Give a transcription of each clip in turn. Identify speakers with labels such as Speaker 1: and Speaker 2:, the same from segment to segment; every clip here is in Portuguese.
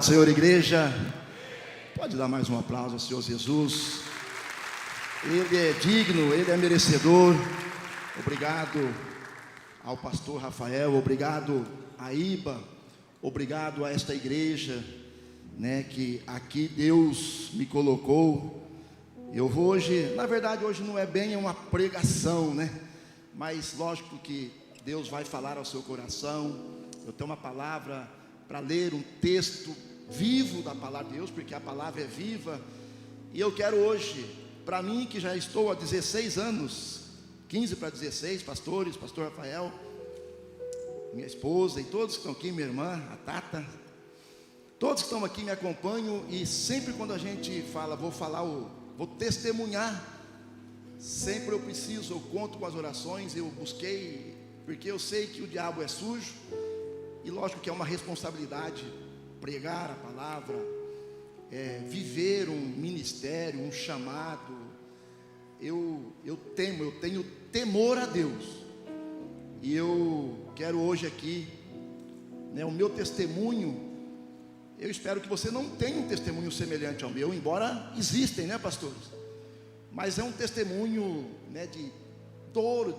Speaker 1: Senhor, igreja, pode dar mais um aplauso ao Senhor Jesus. Ele é digno, Ele é merecedor. Obrigado ao pastor Rafael, obrigado a Iba, obrigado a esta igreja, que aqui Deus me colocou. Eu vou hoje, na verdade hoje não é bem uma pregação, mas lógico que Deus vai falar ao seu coração. Eu tenho uma palavra para ler, um texto vivo da palavra de Deus, porque a palavra é viva. E eu quero hoje, para mim que já estou há 16 anos, 15 para 16, pastores, pastor Rafael, minha esposa e todos que estão aqui, minha irmã, a Tata, todos que estão aqui me acompanham. E sempre quando a gente fala, vou testemunhar, sempre eu preciso, eu conto com as orações, eu busquei, porque eu sei que o diabo é sujo, e lógico que é uma responsabilidade pregar a palavra, viver um ministério, um chamado. Eu tenho temor a Deus, e eu quero hoje aqui, o meu testemunho. Eu espero que você não tenha um testemunho semelhante ao meu, embora existem, pastores, mas é um testemunho, de dor,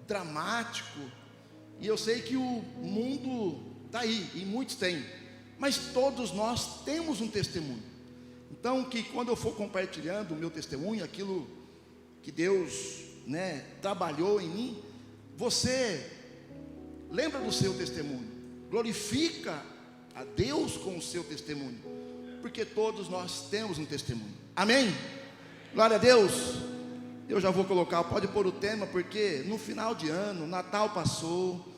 Speaker 1: dramático. E eu sei que o mundo está aí, e muitos têm, mas todos nós temos um testemunho. Então, que quando eu for compartilhando o meu testemunho, aquilo que Deus, trabalhou em mim, você lembra do seu testemunho, glorifica a Deus com o seu testemunho, porque todos nós temos um testemunho. Amém? Glória a Deus. Eu já vou colocar, pode pôr o tema, porque no final de ano, Natal passou,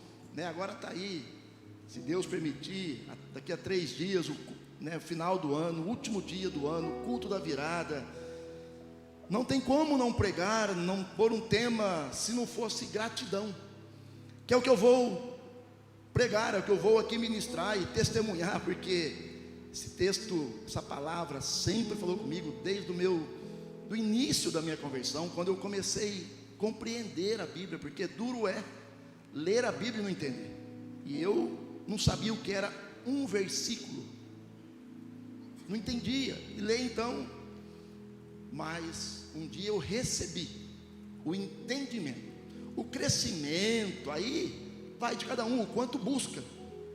Speaker 1: agora está aí, se Deus permitir, daqui a 3 dias, o final do ano, o último dia do ano, o culto da virada. Não tem como não pregar, não pôr um tema, se não fosse gratidão, que é o que eu vou pregar, é o que eu vou aqui ministrar e testemunhar, porque esse texto, essa palavra sempre falou comigo desde do início da minha conversão, quando eu comecei a compreender a Bíblia, porque duro é ler a Bíblia e não entender. E eu não sabia o que era um versículo, não entendia, e ler então. Mas um dia eu recebi o entendimento, o crescimento. Aí vai de cada um, o quanto busca,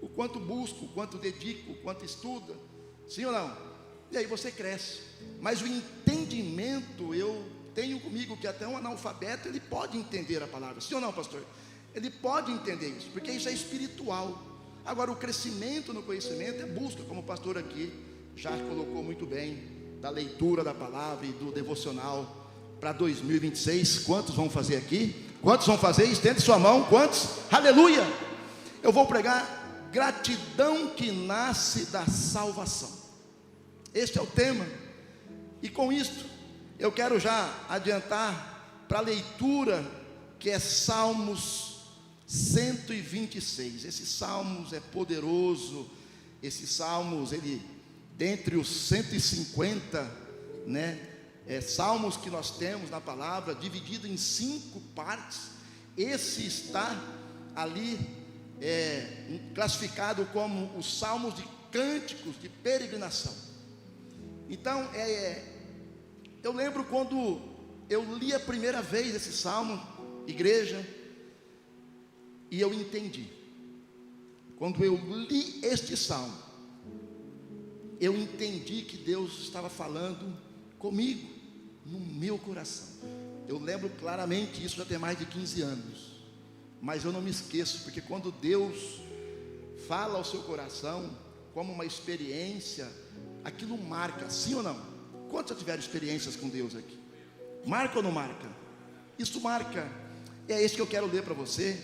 Speaker 1: o quanto dedica, o quanto estuda, sim ou não? E aí você cresce. Mas o entendimento, eu tenho comigo que até um analfabeto, ele pode entender a palavra, sim ou não, pastor? Ele pode entender isso, porque isso é espiritual. Agora, o crescimento no conhecimento é busca, como o pastor aqui já colocou muito bem, da leitura da palavra e do devocional para 2026. Quantos vão fazer aqui? Quantos vão fazer? Estende sua mão. Quantos? Aleluia! Eu vou pregar gratidão que nasce da salvação. Este é o tema. E com isto, eu quero já adiantar para a leitura, que é Salmos 126. Esse Salmos é poderoso. Esse Salmos, ele, dentre os 150, Salmos que nós temos na palavra, dividido em 5 partes, esse está ali, classificado como os Salmos de cânticos de peregrinação. Então, eu lembro quando eu li a primeira vez esse Salmo, igreja, e eu entendi. Quando eu li este Salmo, eu entendi que Deus estava falando comigo, no meu coração. Eu lembro claramente, isso já tem mais de 15 anos, mas eu não me esqueço, porque quando Deus fala ao seu coração, como uma experiência, aquilo marca, sim ou não? Quantos já tiveram experiências com Deus aqui? Marca ou não marca? Isso marca. É isso que eu quero ler para você.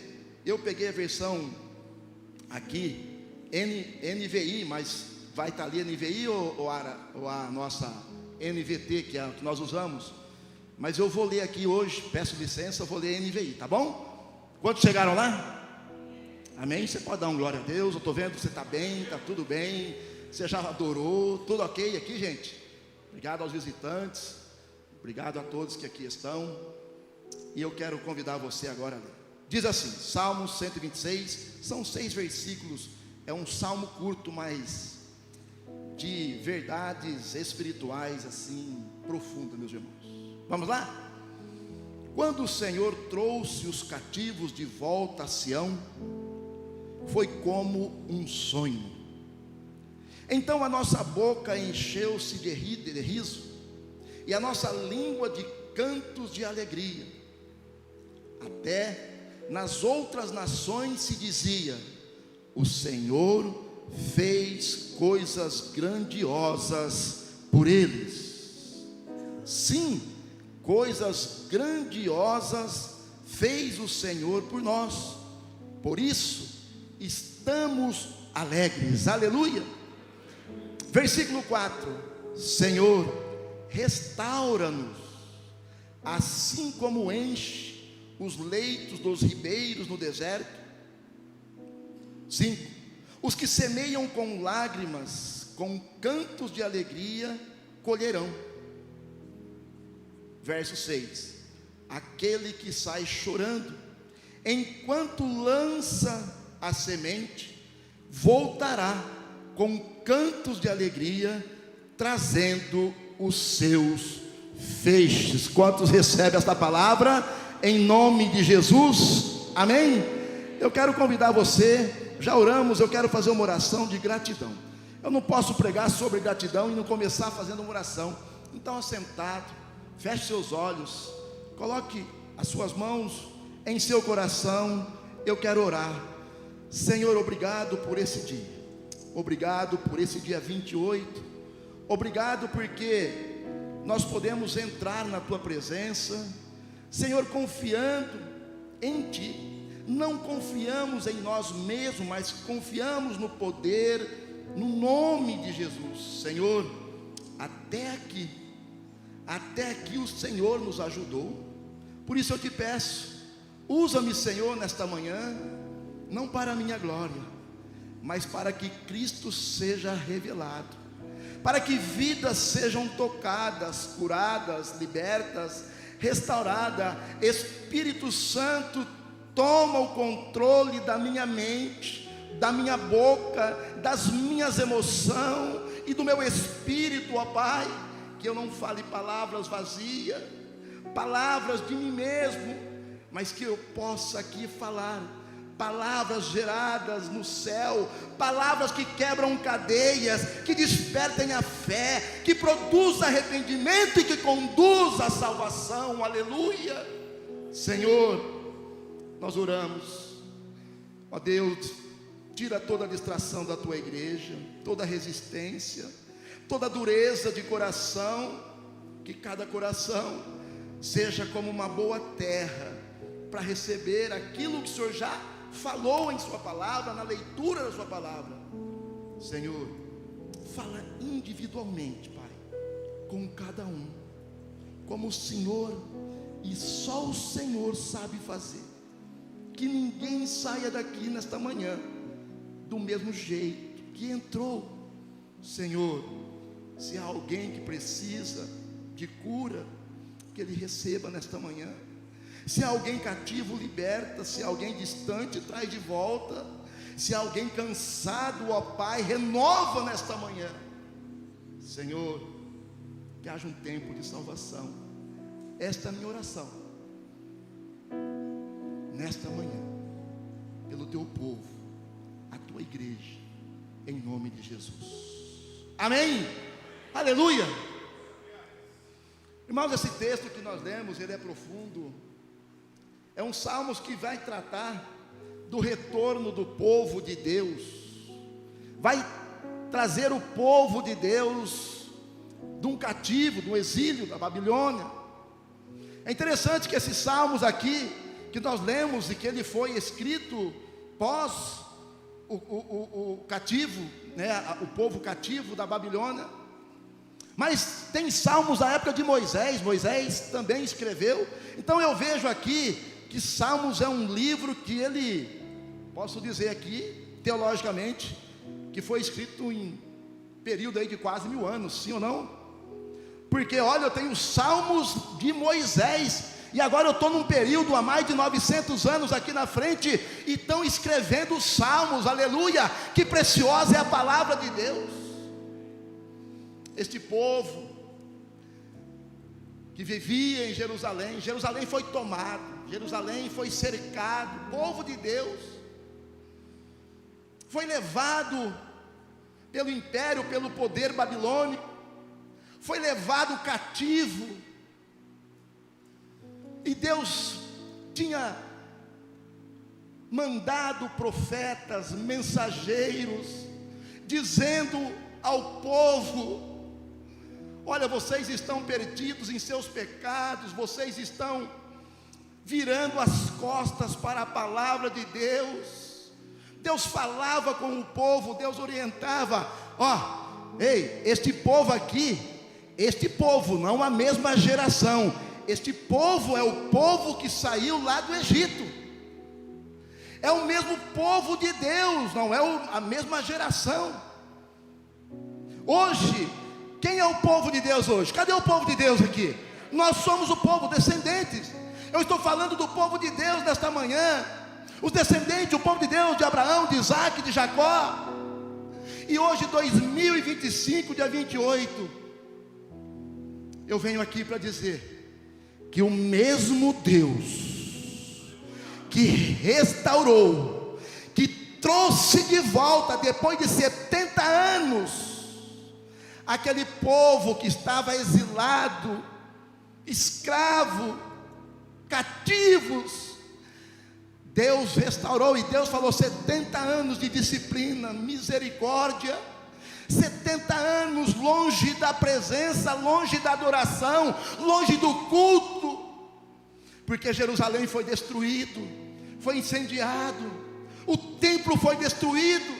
Speaker 1: Eu peguei a versão aqui, NVI, mas vai estar ali NVI ou a nossa NVT, que é a que nós usamos. Mas eu vou ler aqui hoje, peço licença, eu vou ler NVI, tá bom? Quantos chegaram lá? Amém? Você pode dar um glória a Deus. Eu estou vendo que você está bem, está tudo bem. Você já adorou, tudo ok aqui, gente? Obrigado aos visitantes, obrigado a todos que aqui estão. E eu quero convidar você agora a ler. Diz assim, Salmos 126, são 6 versículos É um salmo curto, mas de verdades espirituais assim profundas, meus irmãos. Vamos lá? Quando o Senhor trouxe os cativos de volta a Sião, foi como um sonho. Então a nossa boca encheu-se de riso, e a nossa língua de cantos de alegria. Até nas outras nações se dizia: o Senhor fez coisas grandiosas por eles. Sim, coisas grandiosas fez o Senhor por nós. Por isso estamos alegres. Aleluia. Versículo 4: Senhor, restaura-nos, assim como enche os leitos dos ribeiros no deserto. 5: os que semeiam com lágrimas, com cantos de alegria, colherão. Verso 6: aquele que sai chorando, enquanto lança a semente, voltará com cantos de alegria, trazendo os seus feixes. Quantos recebem esta palavra? Em nome de Jesus, amém? Eu quero convidar você, já oramos, eu quero fazer uma oração de gratidão. Eu não posso pregar sobre gratidão e não começar fazendo uma oração. Então, assentado, feche seus olhos, coloque as suas mãos em seu coração. Eu quero orar. Senhor, obrigado por esse dia, obrigado por esse dia 28, obrigado porque nós podemos entrar na Tua presença, Senhor, confiando em Ti. Não confiamos em nós mesmos, mas confiamos no poder, no nome de Jesus. Senhor, até aqui o Senhor nos ajudou. Por isso eu te peço, usa-me, Senhor, nesta manhã, não para a minha glória, mas para que Cristo seja revelado, para que vidas sejam tocadas, curadas, libertas, restauradas. Espírito Santo, toma o controle da minha mente, da minha boca, das minhas emoções e do meu espírito, ó Pai, que eu não fale palavras vazias, palavras de mim mesmo, mas que eu possa aqui falar palavras geradas no céu, palavras que quebram cadeias, que despertem a fé, que produzam arrependimento e que conduzam à salvação. Aleluia. Senhor, nós oramos, ó Deus, tira toda a distração da Tua igreja, toda a resistência, toda a dureza de coração, que cada coração seja como uma boa terra, para receber aquilo que o Senhor já falou em Sua palavra, na leitura da Sua palavra. Senhor, fala individualmente, Pai, com cada um, como o Senhor e só o Senhor sabe fazer. Que ninguém saia daqui nesta manhã do mesmo jeito que entrou. Senhor, se há alguém que precisa de cura, que ele receba nesta manhã. Se há alguém cativo, liberta. Se há alguém distante, traz de volta. Se há alguém cansado, ó Pai, renova nesta manhã. Senhor, que haja um tempo de salvação. Esta é a minha oração nesta manhã, pelo Teu povo, a Tua igreja, em nome de Jesus, amém? Aleluia. Irmãos, esse texto que nós lemos, ele é profundo. É um salmo que vai tratar do retorno do povo de Deus, vai trazer o povo de Deus de um cativo, do exílio da Babilônia. É interessante que esses salmos aqui, que nós lemos e que ele foi escrito pós o cativo, né, o povo cativo da Babilônia. Mas tem salmos da época de Moisés, Moisés também escreveu. Então eu vejo aqui que Salmos é um livro que ele, posso dizer aqui, teologicamente, que foi escrito em período aí de quase 1000 anos, sim ou não? Porque olha, eu tenho Salmos de Moisés, E agora eu estou num período há mais de 900 anos aqui na frente, e estão escrevendo os salmos, aleluia, que preciosa é a palavra de Deus. Este povo que vivia em Jerusalém, Jerusalém foi tomado, Jerusalém foi cercado, o povo de Deus foi levado pelo império, pelo poder babilônico, foi levado cativo. E Deus tinha mandado profetas, mensageiros, dizendo ao povo: olha, vocês estão perdidos em seus pecados, vocês estão virando as costas para a palavra de Deus. Deus falava com o povo, Deus orientava: ei, este povo aqui, este povo, não a mesma geração, este povo é o povo que saiu lá do Egito, é o mesmo povo de Deus, não é a mesma geração. Hoje, quem é o povo de Deus hoje? Cadê o povo de Deus aqui? Nós somos o povo, descendentes. Eu estou falando do povo de Deus nesta manhã, os descendentes, o povo de Deus, de Abraão, de Isaac, de Jacó. E hoje, 2025, dia 28, eu venho aqui para dizer que o mesmo Deus que restaurou, que trouxe de volta, depois de 70 anos, aquele povo que estava exilado, escravo, cativos, Deus restaurou. E Deus falou: 70 anos de disciplina, misericórdia, 70 anos longe da presença, longe da adoração, longe do culto, porque Jerusalém foi destruído, foi incendiado, o templo foi destruído.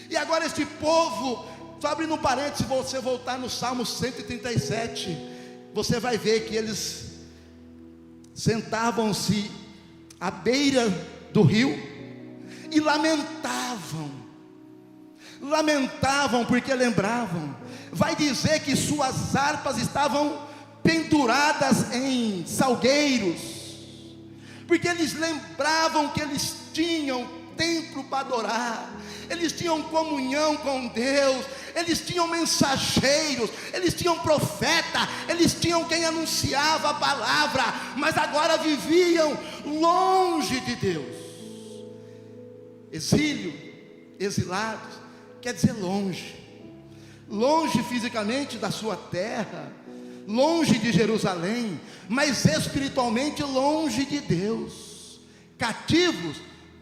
Speaker 1: E agora este povo, só abrindo um parênteses, se você voltar no Salmo 137, você vai ver que eles sentavam-se à beira do rio e lamentavam porque lembravam. Vai dizer que suas harpas estavam penduradas em salgueiros, porque eles lembravam que eles tinham templo para adorar, eles tinham comunhão com Deus, eles tinham mensageiros, eles tinham profeta, eles tinham quem anunciava a palavra, mas agora viviam longe de Deus. Exílio, exilados, quer dizer longe, longe fisicamente da sua terra, longe de Jerusalém, mas espiritualmente longe de Deus, cativos,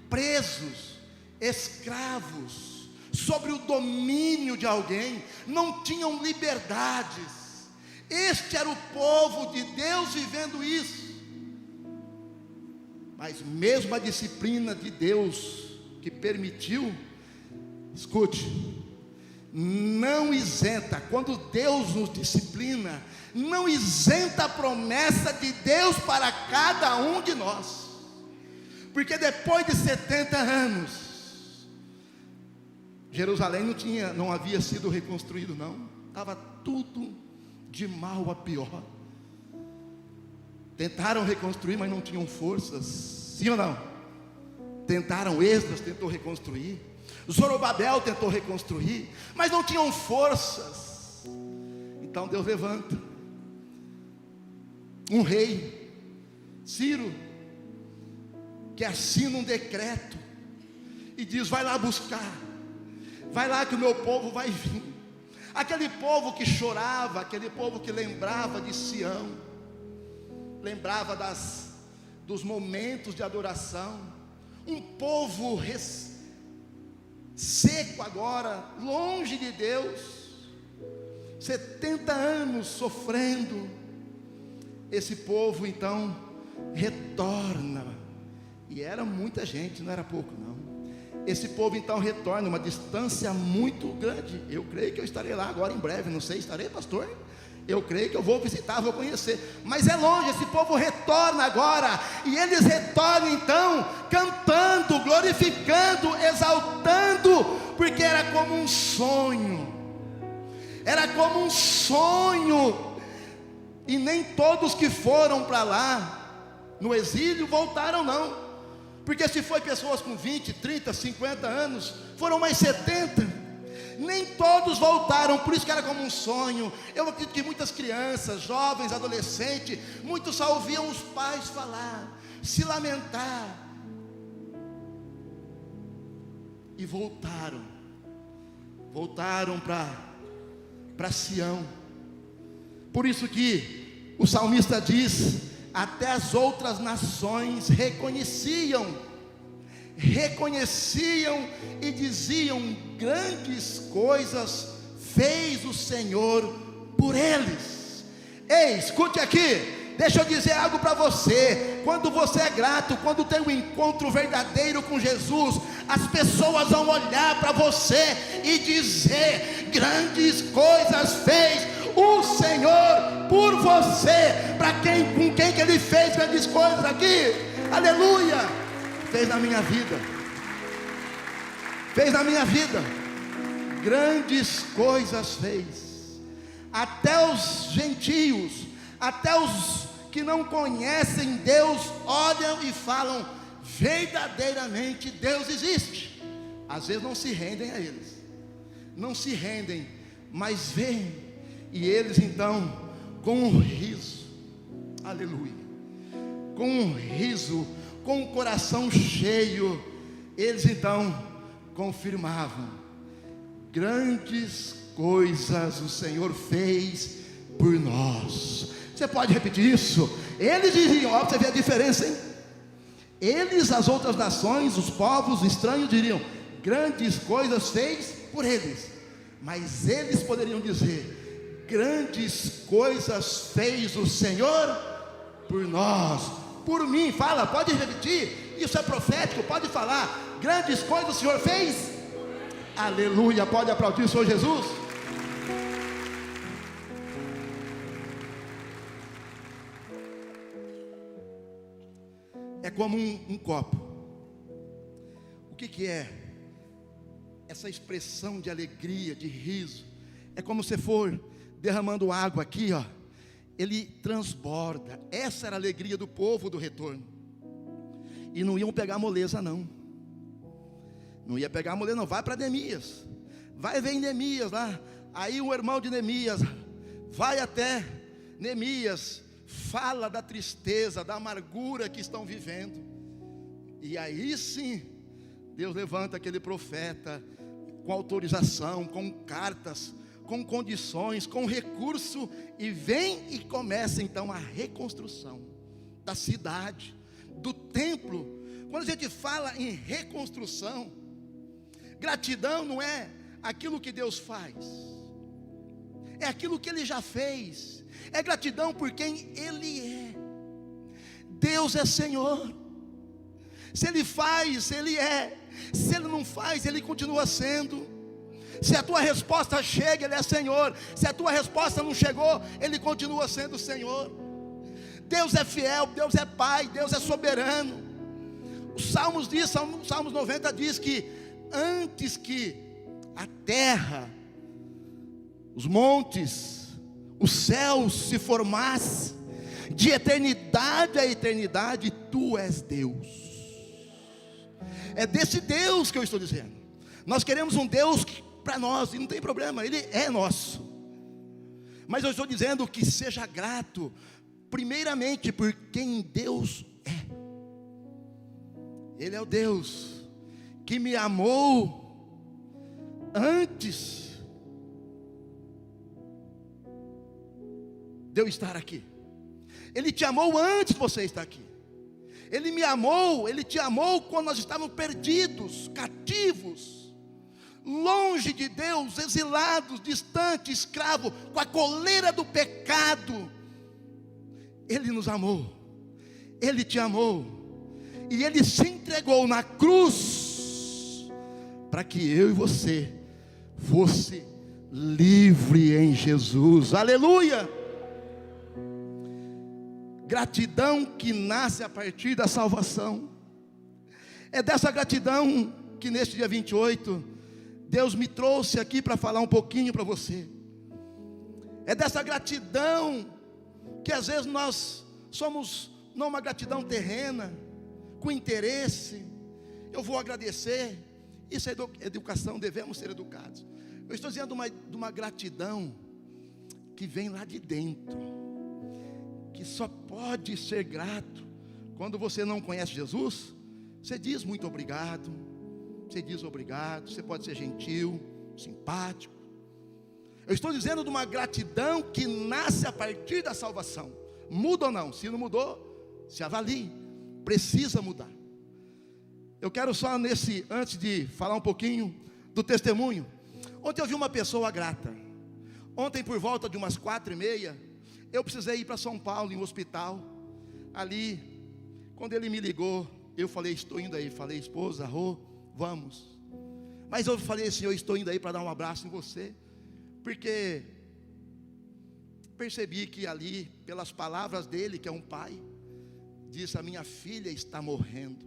Speaker 1: presos, escravos, sobre o domínio de alguém, não tinham liberdades. Este era o povo de Deus vivendo isso. Mas mesmo a disciplina de Deus que permitiu, escute, não isenta. Quando Deus nos disciplina, não isenta a promessa de Deus para cada um de nós. Porque depois de 70 anos, Jerusalém não havia sido reconstruído, não. Estava tudo de mal a pior. Tentaram reconstruir, mas não tinham forças. Sim ou não? Tentaram, Esdras tentou reconstruir, Zorobabel tentou reconstruir, mas não tinham forças. Então Deus levanta um rei, Ciro, que assina um decreto e diz: vai lá buscar, vai lá que o meu povo vai vir. Aquele povo que chorava, aquele povo que lembrava de Sião, lembrava dos momentos de adoração, um povo seco agora, longe de Deus, 70 anos sofrendo. Esse povo então retorna, e era muita gente, não era pouco não. Esse povo então retorna, uma distância muito grande. Eu creio que eu estarei lá agora em breve, não sei, estarei, pastor? Eu creio que eu vou visitar, vou conhecer, mas é longe. Esse povo retorna agora, e eles retornam então cantando, glorificando, exaltando, porque era como um sonho, era como um sonho. E nem todos que foram para lá no exílio voltaram não, porque se foi pessoas com 20, 30, 50 anos, foram mais 70, nem todos voltaram, por isso que era como um sonho. Eu acredito que muitas crianças, jovens, adolescentes, muitos só ouviam os pais falar, se lamentar, e voltaram para Sião. Por isso que o salmista diz: até as outras nações reconheciam e diziam: grandes coisas fez o Senhor por eles. Ei, escute aqui, deixa eu dizer algo para você. Quando você é grato, quando tem um encontro verdadeiro com Jesus, as pessoas vão olhar para você e dizer: grandes coisas fez o Senhor por você. Com quem que Ele fez grandes coisas aqui? Aleluia! Fez na minha vida, grandes coisas fez. Até os gentios, até os que não conhecem Deus, olham e falam: verdadeiramente Deus existe. Às vezes não se rendem a eles, mas veem, e eles então, com um riso, aleluia, com um riso, com o coração cheio, eles então confirmavam: grandes coisas o Senhor fez por nós. Você pode repetir isso? Eles diziam, ó, você vê a diferença, hein? Eles, as outras nações, os povos estranhos diriam: grandes coisas fez por eles. Mas eles poderiam dizer: grandes coisas fez o Senhor por nós, por mim. Fala, pode repetir, isso é profético, pode falar: grandes coisas o Senhor fez. Aleluia, pode aplaudir o Senhor Jesus. É como um copo. O que é essa expressão de alegria, de riso? É como se for derramando água aqui, ó, ele transborda. Essa era a alegria do povo do retorno. E não iam pegar moleza não. Não ia pegar moleza não. Vai para Neemias. Vai ver em Neemias lá. Aí o irmão de Neemias vai até Neemias, fala da tristeza, da amargura que estão vivendo. E aí sim, Deus levanta aquele profeta com autorização, com cartas, com condições, com recurso, e vem e começa então a reconstrução da cidade, do templo. Quando a gente fala em reconstrução, gratidão não é aquilo que Deus faz, é aquilo que Ele já fez. É gratidão por quem Ele é. Deus é Senhor. Se Ele faz, Ele é. Se Ele não faz, Ele continua sendo. Se a tua resposta chega, Ele é Senhor. Se a tua resposta não chegou, Ele continua sendo Senhor. Deus é fiel, Deus é Pai, Deus é soberano. Os Salmos diz, Salmos 90 diz que antes que a terra, os montes, os céus se formassem, de eternidade a eternidade, Tu és Deus. É desse Deus que eu estou dizendo. Nós queremos um Deus para nós, e não tem problema, Ele é nosso. Mas eu estou dizendo que seja grato, primeiramente por quem Deus é. Ele é o Deus que me amou antes de eu estar aqui. Ele te amou antes de você estar aqui. Ele me amou, Ele te amou quando nós estávamos perdidos, cativos, longe de Deus, exilados, distantes, escravos, com a coleira do pecado. Ele nos amou, Ele te amou, e Ele se entregou na cruz, para que eu e você fosse livre em Jesus. Aleluia! Gratidão que nasce a partir da salvação. É dessa gratidão que neste dia 28 Deus me trouxe aqui para falar um pouquinho para você. É dessa gratidão que às vezes nós somos não uma gratidão terrena, com interesse. Eu vou agradecer. Isso é educação, devemos ser educados. Eu estou dizendo de uma gratidão que vem lá de dentro, que só pode ser grato. Quando você não conhece Jesus, você diz muito obrigado, você diz obrigado, você pode ser gentil, simpático. Eu estou dizendo de uma gratidão que nasce a partir da salvação. Muda ou não? Se não mudou, se avalie, precisa mudar. Eu quero só antes de falar um pouquinho do testemunho. Ontem eu vi uma pessoa grata. Ontem por volta de umas 4h30, eu precisei ir para São Paulo, em um hospital. Ali, quando ele me ligou, eu falei, estou indo aí. Falei, esposa, Rô, vamos. Mas eu falei assim, eu estou indo aí para dar um abraço em você. Porque percebi que ali, pelas palavras dele, que é um pai, disse, a minha filha está morrendo.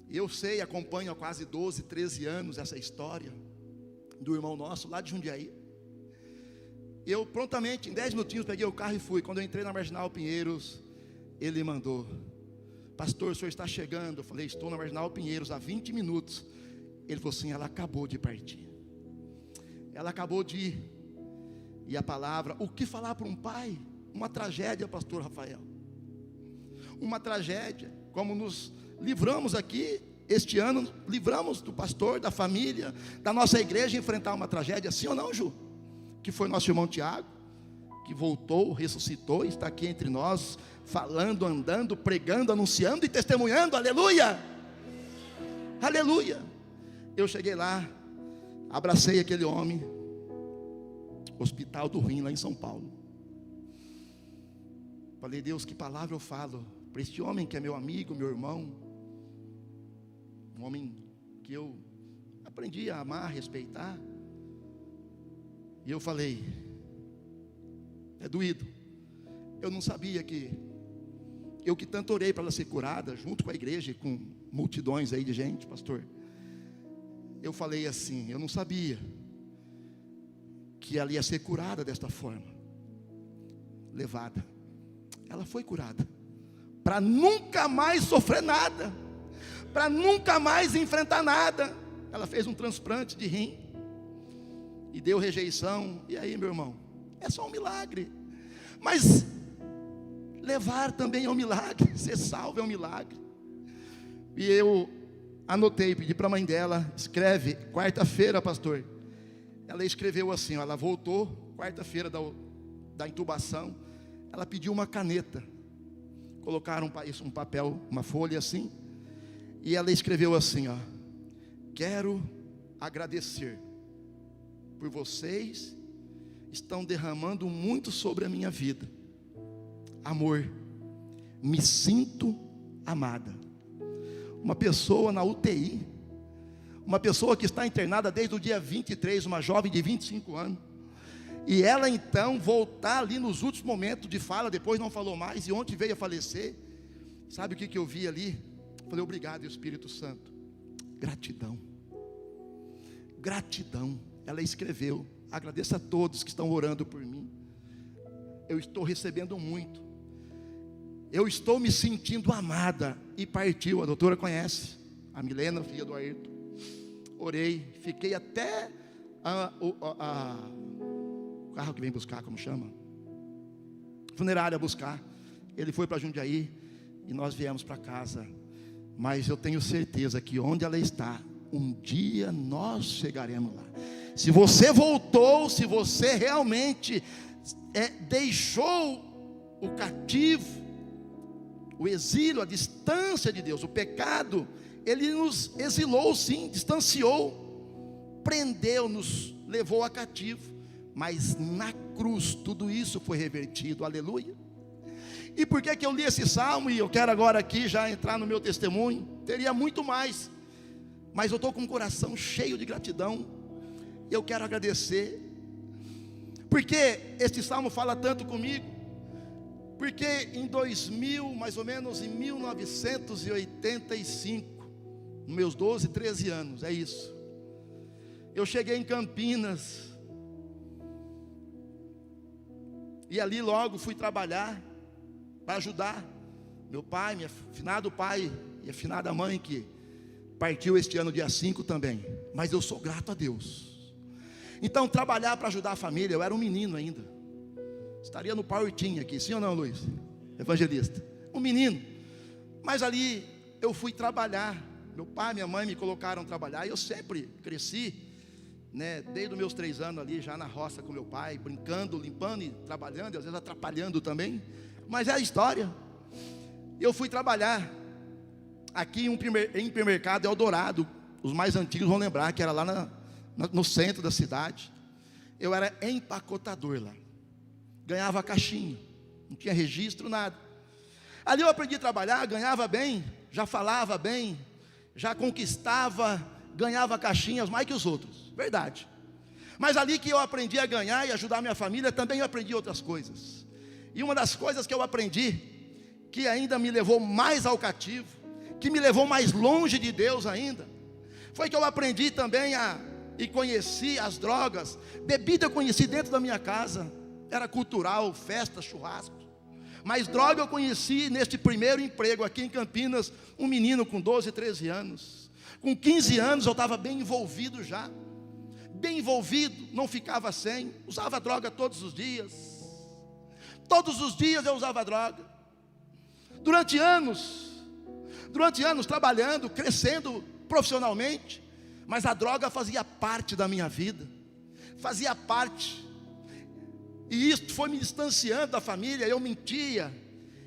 Speaker 1: Eu sei, acompanho há quase 12, 13 anos essa história do irmão nosso lá de Jundiaí. Eu prontamente, em 10 minutinhos, peguei o carro e fui. Quando eu entrei na Marginal Pinheiros, ele mandou, pastor, o senhor está chegando? Eu falei, estou na Marginal Pinheiros há 20 minutos. Ele falou assim, ela acabou de partir. Ela acabou de ir. E a palavra, o que falar para um pai? Uma tragédia, pastor Rafael. Uma tragédia, como nos livramos aqui, este ano, livramos do pastor, da família, da nossa igreja, enfrentar uma tragédia, sim ou não, Ju? Que foi nosso irmão Tiago, que voltou, ressuscitou, está aqui entre nós, falando, andando, pregando, anunciando e testemunhando, aleluia, aleluia. Eu cheguei lá, abracei aquele homem, Hospital do Rim, lá em São Paulo. Falei, Deus, que palavra eu falo para este homem que é meu amigo, meu irmão, um homem que eu aprendi a amar, a respeitar. E eu falei, é doído. Eu não sabia que eu que tanto orei para ela ser curada, junto com a igreja, com multidões aí de gente, pastor. Eu falei assim, eu não sabia que ela ia ser curada desta forma, levada. Ela foi curada, para nunca mais sofrer nada, para nunca mais enfrentar nada. Ela fez um transplante de rim, e deu rejeição. E aí, meu irmão, é só um milagre. Mas levar também é um milagre, ser salvo é um milagre. E eu anotei, pedi para a mãe dela, escreve, quarta-feira, pastor. Ela escreveu assim, ó, ela voltou, quarta-feira da intubação, ela pediu uma caneta, colocaram um papel, uma folha assim, e ela escreveu assim, ó, quero agradecer, por vocês, estão derramando muito sobre a minha vida, amor, me sinto amada. Uma pessoa na UTI, uma pessoa que está internada desde o dia 23, uma jovem de 25 anos, e ela então voltar ali nos últimos momentos de fala, depois não falou mais, e ontem veio a falecer. Sabe o que eu vi ali? Falei, obrigado, Espírito Santo. Gratidão, gratidão. Ela escreveu, agradeço a todos que estão orando por mim, eu estou recebendo muito, eu estou me sentindo amada. E partiu, a doutora conhece, a Milena, filha do Ayrton. Orei, fiquei até o carro que vem buscar, como chama? Funerária buscar. Ele foi para Jundiaí e nós viemos para casa. Mas eu tenho certeza que onde ela está, um dia nós chegaremos lá. Se você voltou, se você realmente deixou o cativo, o exílio, a distância de Deus, o pecado, ele nos exilou sim, distanciou, prendeu, nos levou a cativo, mas na cruz tudo isso foi revertido, aleluia. E por que eu li esse salmo? E eu quero agora aqui já entrar no meu testemunho. Teria muito mais, mas eu estou com o coração cheio de gratidão. Eu quero agradecer, porque este salmo fala tanto comigo. Porque em 2000, mais ou menos em 1985, nos meus 12, 13 anos, é isso, eu cheguei em Campinas, e ali logo fui trabalhar, para ajudar meu pai, meu finado pai e a finada mãe, que partiu este ano dia 5 também. Mas eu sou grato a Deus. Então, trabalhar para ajudar a família, eu era um menino ainda. Estaria no Power Team aqui, sim ou não, Luiz? Evangelista. Um menino. Mas ali eu fui trabalhar. Meu pai e minha mãe me colocaram a trabalhar. E eu sempre cresci, né, desde os meus 3 anos ali, já na roça com meu pai, brincando, limpando e trabalhando, e às vezes atrapalhando também. Mas é a história. Eu fui trabalhar aqui em um hipermercado Eldorado. Os mais antigos vão lembrar que era lá no centro da cidade. Eu era empacotador lá. Ganhava caixinha, não tinha registro, nada. Ali eu aprendi a trabalhar, ganhava bem, já falava bem, já conquistava, ganhava caixinhas mais que os outros, verdade. Mas ali que eu aprendi a ganhar e ajudar a minha família, também eu aprendi outras coisas. E uma das coisas que eu aprendi, que ainda me levou mais ao cativo, que me levou mais longe de Deus ainda, foi que eu aprendi também e conheci as drogas. Bebida eu conheci dentro da minha casa, era cultural, festa, churrasco. Mas droga eu conheci neste primeiro emprego aqui em Campinas, um menino com 12, 13 anos. Com 15 anos eu estava bem envolvido já. Bem envolvido, não ficava sem. Usava droga todos os dias. Todos os dias eu usava droga. Durante anos trabalhando, crescendo profissionalmente. Mas a droga fazia parte da minha vida. Fazia parte. E isso foi me distanciando da família. Eu mentia,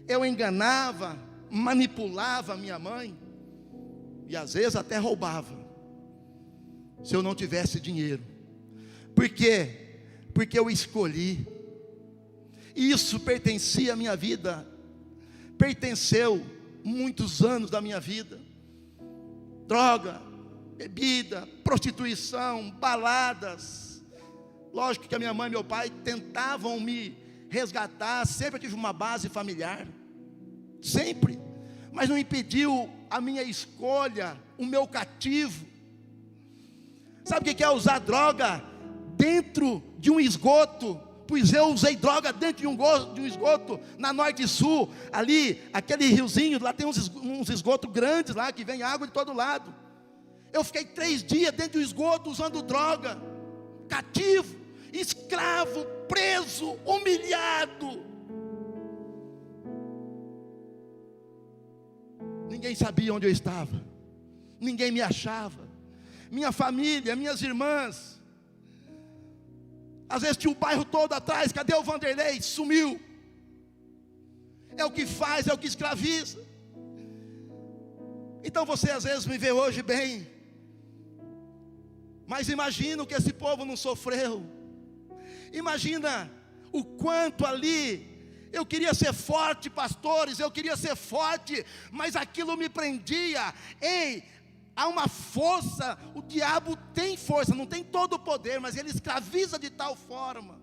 Speaker 1: eu enganava, manipulava a minha mãe. E às vezes até roubava, se eu não tivesse dinheiro. Por quê? Porque eu escolhi. Isso pertencia à minha vida. Pertenceu muitos anos da minha vida. Droga, bebida, prostituição, baladas. Lógico que a minha mãe e meu pai tentavam me resgatar. Sempre eu tive uma base familiar, sempre. Mas não impediu a minha escolha, o meu cativo. Sabe o que é usar droga dentro de um esgoto? Pois eu usei droga dentro de um esgoto, na Norte e Sul. Ali, aquele riozinho, lá tem uns esgotos grandes lá, que vem água de todo lado. Eu fiquei 3 dias dentro do esgoto usando droga. Cativo, escravo, preso, humilhado. Ninguém sabia onde eu estava. Ninguém me achava. Minha família, minhas irmãs. Às vezes tinha o bairro todo atrás. Cadê o Vanderlei? Sumiu. É o que faz, é o que escraviza. Então você às vezes me vê hoje bem, mas imagina o que esse povo não sofreu. Imagina o quanto ali eu queria ser forte, pastores, eu queria ser forte, mas aquilo me prendia. Ei, há uma força, o diabo tem força, não tem todo o poder, mas ele escraviza de tal forma.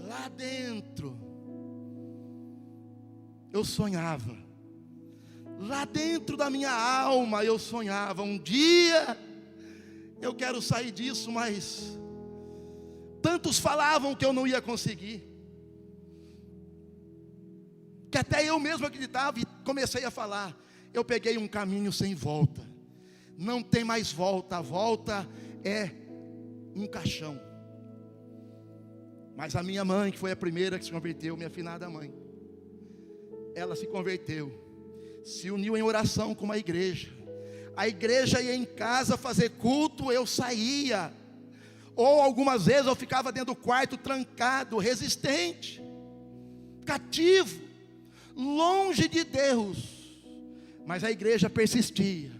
Speaker 1: Lá dentro eu sonhava, lá dentro da minha alma eu sonhava, um dia eu quero sair disso, mas tantos falavam que eu não ia conseguir, que até eu mesmo acreditava e comecei a falar. Eu peguei um caminho sem volta, não tem mais volta, a volta é um caixão. Mas a minha mãe, que foi a primeira que se converteu, minha afinada mãe, ela se converteu, se uniu em oração com uma igreja. A igreja ia em casa fazer culto, eu saía, ou algumas vezes eu ficava dentro do quarto trancado, resistente, cativo, longe de Deus. Mas a igreja persistia,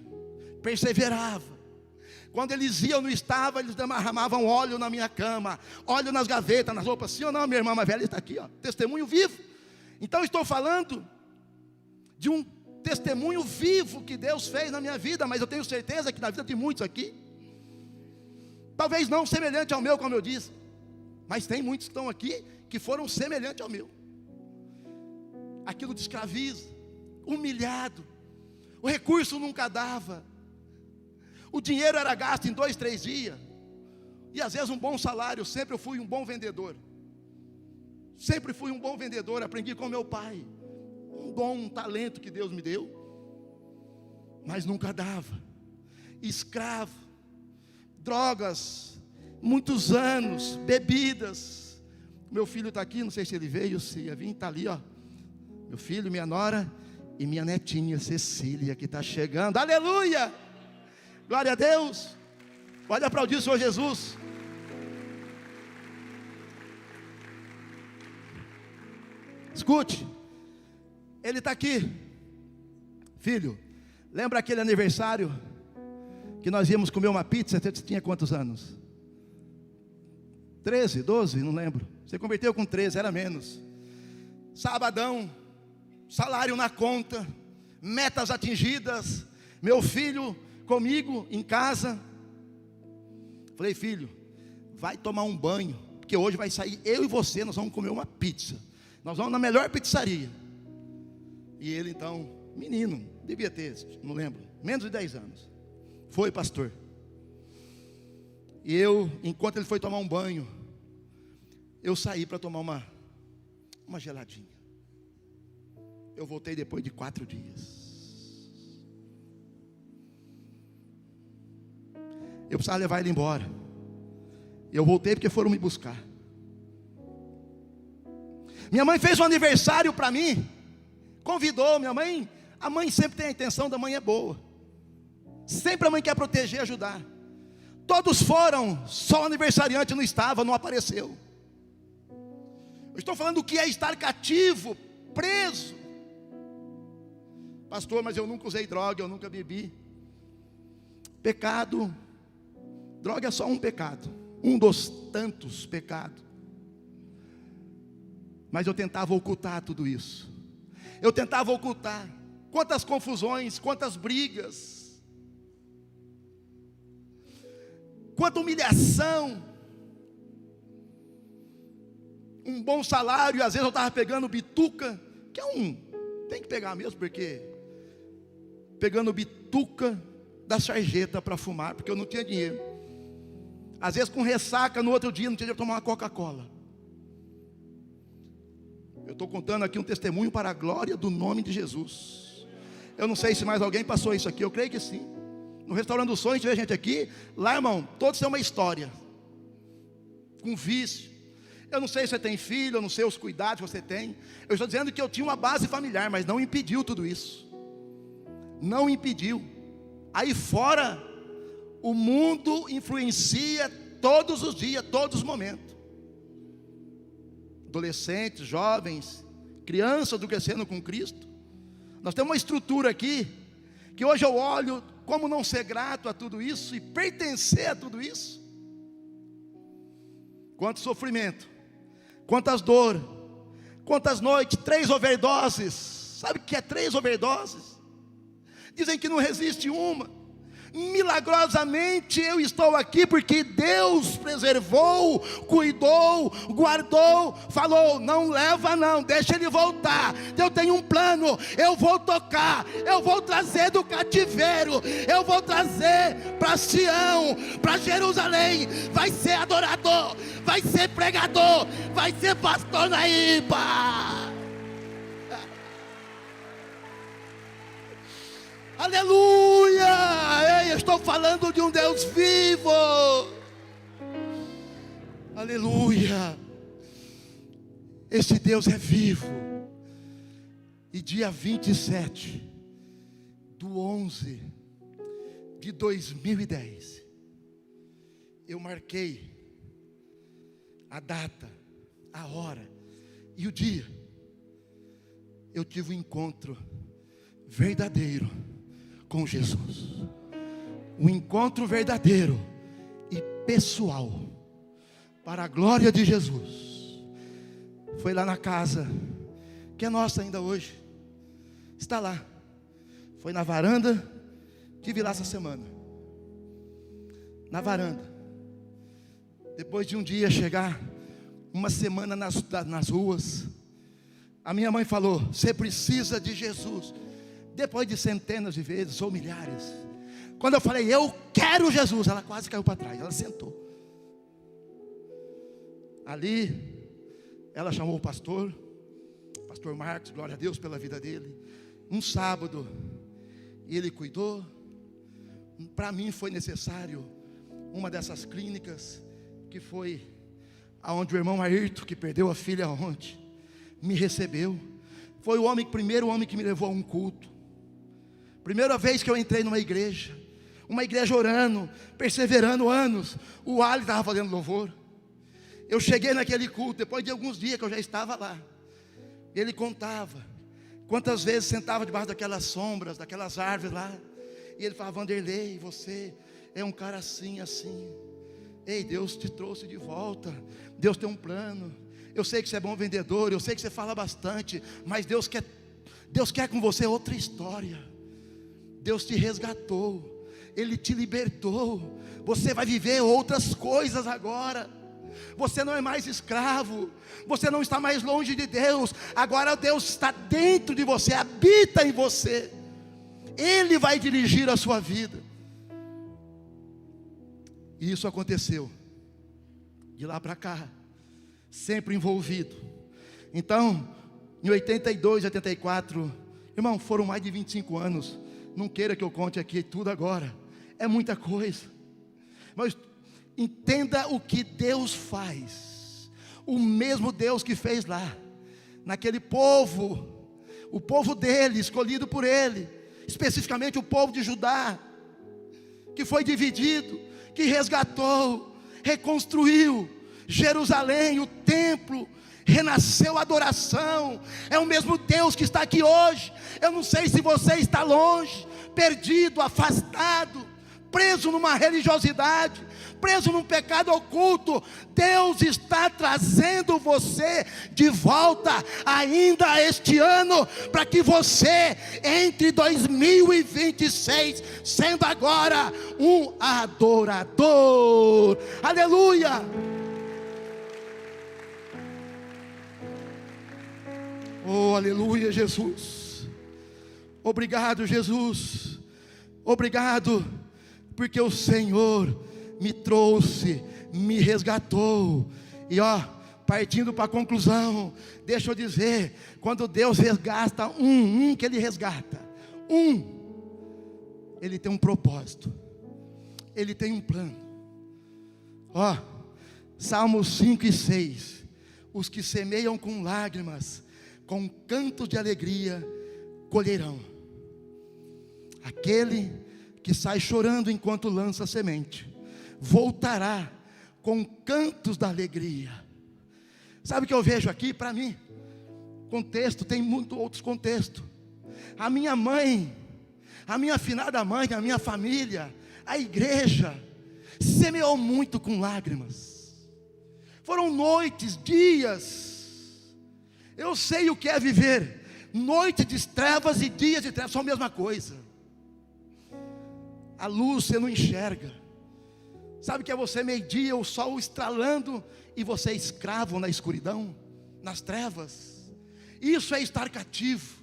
Speaker 1: perseverava. Quando eles iam, eu não estava, eles derramavam óleo na minha cama, óleo nas gavetas, nas roupas. Sim ou não, minha irmã mais velha está aqui, ó, testemunho vivo. Então estou falando de um testemunho vivo que Deus fez na minha vida, mas eu tenho certeza que na vida de muitos aqui, talvez não semelhante ao meu, como eu disse, mas tem muitos que estão aqui que foram semelhantes ao meu. Aquilo te escraviza, humilhado, o recurso nunca dava, o dinheiro era gasto em 2, 3 dias, e às vezes um bom salário. Sempre eu fui um bom vendedor, Sempre fui um bom vendedor, aprendi com meu pai. Um dom, um talento que Deus me deu. Mas nunca dava. Escravo, drogas, muitos anos, bebidas. Meu filho está aqui, não sei se ele veio, se ia vir, está ali, ó. Meu filho, minha nora e minha netinha Cecília, que está chegando. Aleluia! Glória a Deus. Pode aplaudir o Senhor Jesus. Escute, ele está aqui. Filho, lembra aquele aniversário que nós íamos comer uma pizza? Você tinha quantos anos? 13, 12, não lembro. Você converteu com 13, era menos. Sabadão, salário na conta, metas atingidas, meu filho comigo em casa. Falei, filho, vai tomar um banho, porque hoje vai sair eu e você, nós vamos comer uma pizza. Nós vamos na melhor pizzaria. E ele então, menino, devia ter, não lembro, menos de 10 anos. Foi, pastor. E eu, enquanto ele foi tomar um banho, eu saí para tomar uma geladinha. Eu voltei depois de 4 dias. Eu precisava levar ele embora. Eu voltei porque foram me buscar. Minha mãe fez um aniversário para mim. Convidou minha mãe. A mãe sempre tem a intenção da mãe é boa. Sempre a mãe quer proteger e ajudar. Todos foram, só o aniversariante não estava, não apareceu. Eu estou falando do que é estar cativo, preso. Pastor, mas eu nunca usei droga, eu nunca bebi. Pecado, droga é só um pecado, um dos tantos pecados. Mas eu tentava ocultar tudo isso. Eu tentava ocultar. Quantas confusões, quantas brigas, quanta humilhação. Um bom salário, e às vezes eu estava pegando bituca, que tem que pegar mesmo, porque pegando bituca da sarjeta para fumar, porque eu não tinha dinheiro. Às vezes com ressaca, no outro dia não tinha dinheiro para tomar uma Coca-Cola. Eu estou contando aqui um testemunho para a glória do nome de Jesus. Eu não sei se mais alguém passou isso aqui, eu creio que sim. No Restaurante do Sonho, tiver gente aqui, lá irmão, todos têm uma história, com vício. Eu não sei se você tem filho, eu não sei os cuidados que você tem. Eu estou dizendo que eu tinha uma base familiar, mas não impediu tudo isso. Não impediu. Aí fora, o mundo influencia todos os dias, todos os momentos. Adolescentes, jovens, crianças do crescendo com Cristo. Nós temos uma estrutura aqui, que hoje eu olho como não ser grato a tudo isso e pertencer a tudo isso. Quanto sofrimento, quantas dores, quantas noites, 3 overdoses. Sabe o que é 3 overdoses? Dizem que não resiste uma. Milagrosamente eu estou aqui porque Deus preservou, cuidou, guardou, falou, não leva não, deixa ele voltar, eu tenho um plano, eu vou tocar, eu vou trazer do cativeiro, eu vou trazer para Sião, para Jerusalém, vai ser adorador, vai ser pregador, vai ser pastor na Iba. Aleluia! Ei, eu estou falando de um Deus vivo. Aleluia! Esse Deus é vivo. E dia 27 do 11 de 2010, eu marquei a data, a hora e o dia. Eu tive um encontro verdadeiro com Jesus, um encontro verdadeiro e pessoal, para a glória de Jesus. Foi lá na casa, que é nossa ainda hoje, está lá, foi na varanda, estive lá essa semana, na varanda, depois de um dia chegar, uma semana nas ruas, a minha mãe falou, você precisa de Jesus. Depois de centenas de vezes, ou milhares, quando eu falei, eu quero Jesus, ela quase caiu para trás, ela sentou. Ali, ela chamou o pastor Marcos, glória a Deus pela vida dele, um sábado, e ele cuidou. Para mim foi necessário uma dessas clínicas, que foi aonde o irmão Ayrton, que perdeu a filha ontem, me recebeu. Foi o primeiro homem que me levou a um culto. Primeira vez que eu entrei numa igreja, orando, perseverando anos. O Ali estava fazendo louvor. Eu cheguei naquele culto, depois de alguns dias que eu já estava lá. Ele contava quantas vezes sentava debaixo daquelas sombras, daquelas árvores lá. E ele falava: Vanderlei, você é um cara assim, assim. Ei, Deus te trouxe de volta. Deus tem um plano. Eu sei que você é bom vendedor, eu sei que você fala bastante, mas Deus quer com você outra história. Deus te resgatou, Ele te libertou. Você vai viver outras coisas agora. Você não é mais escravo, você não está mais longe de Deus. Agora Deus está dentro de você, habita em você. Ele vai dirigir a sua vida. E isso aconteceu. De lá para cá, sempre envolvido. Então, em 82, 84, irmão, foram mais de 25 anos. Não queira que eu conte aqui tudo agora, é muita coisa. Mas entenda o que Deus faz. O mesmo Deus que fez lá, naquele povo, o povo dele, escolhido por ele, especificamente o povo de Judá, que foi dividido, que resgatou, reconstruiu Jerusalém, o templo, renasceu a adoração. É o mesmo Deus que está aqui hoje. Eu não sei se você está longe, perdido, afastado, preso numa religiosidade, preso num pecado oculto. Deus está trazendo você de volta ainda este ano, para que você entre 2026 sendo agora um adorador. Aleluia. Oh, aleluia, Jesus. Obrigado, Jesus. Obrigado, porque o Senhor me trouxe, me resgatou. E partindo para a conclusão, deixa eu dizer, quando Deus resgata que Ele resgata, Ele tem um propósito, Ele tem um plano. Salmos 5 e 6, os que semeiam com lágrimas, com cantos de alegria colherão. Aquele que sai chorando enquanto lança a semente, voltará com cantos da alegria. Sabe o que eu vejo aqui? Para mim, contexto, tem muitos outros contextos. A minha mãe, a minha afinada mãe, a minha família, a igreja, semeou muito com lágrimas. Foram noites, dias. Eu sei o que é viver noite de trevas e dias de trevas, são a mesma coisa. A luz você não enxerga. Sabe que é você meio-dia, o sol estralando, e você é escravo na escuridão, nas trevas. Isso é estar cativo,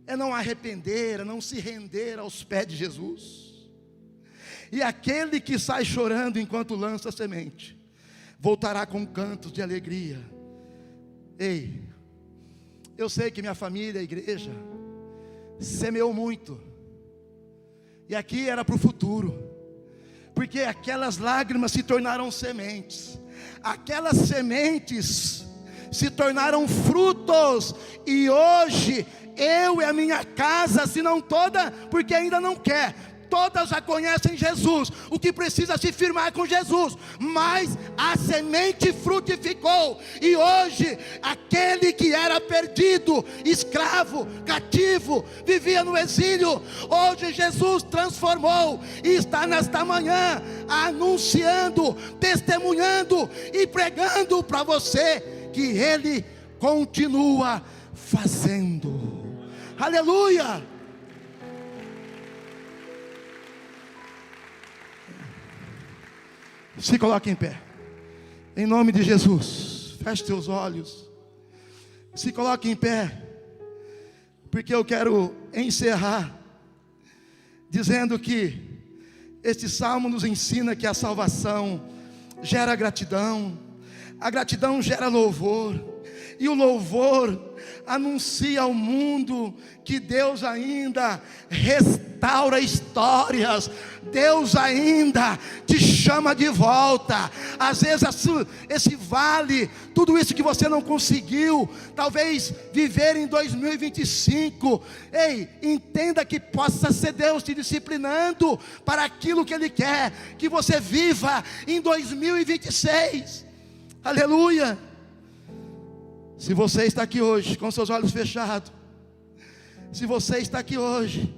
Speaker 1: é não arrepender, é não se render aos pés de Jesus. E aquele que sai chorando enquanto lança a semente, voltará com cantos de alegria. Ei, eu sei que minha família, a igreja, semeou muito, e aqui era para o futuro, porque aquelas lágrimas se tornaram sementes, aquelas sementes se tornaram frutos, e hoje eu e a minha casa, se não toda, porque ainda não quer, todas já conhecem Jesus, o que precisa se firmar com Jesus, mas a semente frutificou, e hoje, aquele que era perdido, escravo, cativo, vivia no exílio, hoje Jesus transformou, e está nesta manhã, anunciando, testemunhando, e pregando para você, que Ele continua fazendo. Aleluia. Se coloque em pé, em nome de Jesus. Feche seus olhos, se coloque em pé, porque eu quero encerrar dizendo que este salmo nos ensina que a salvação gera gratidão, a gratidão gera louvor, e o louvor anuncia ao mundo que Deus ainda restaura histórias, Deus ainda te chama de volta. Às vezes esse vale, tudo isso que você não conseguiu, talvez viver em 2025, ei, entenda que possa ser Deus te disciplinando para aquilo que Ele quer que você viva em 2026, aleluia. Se você está aqui hoje com seus olhos fechados, se você está aqui hoje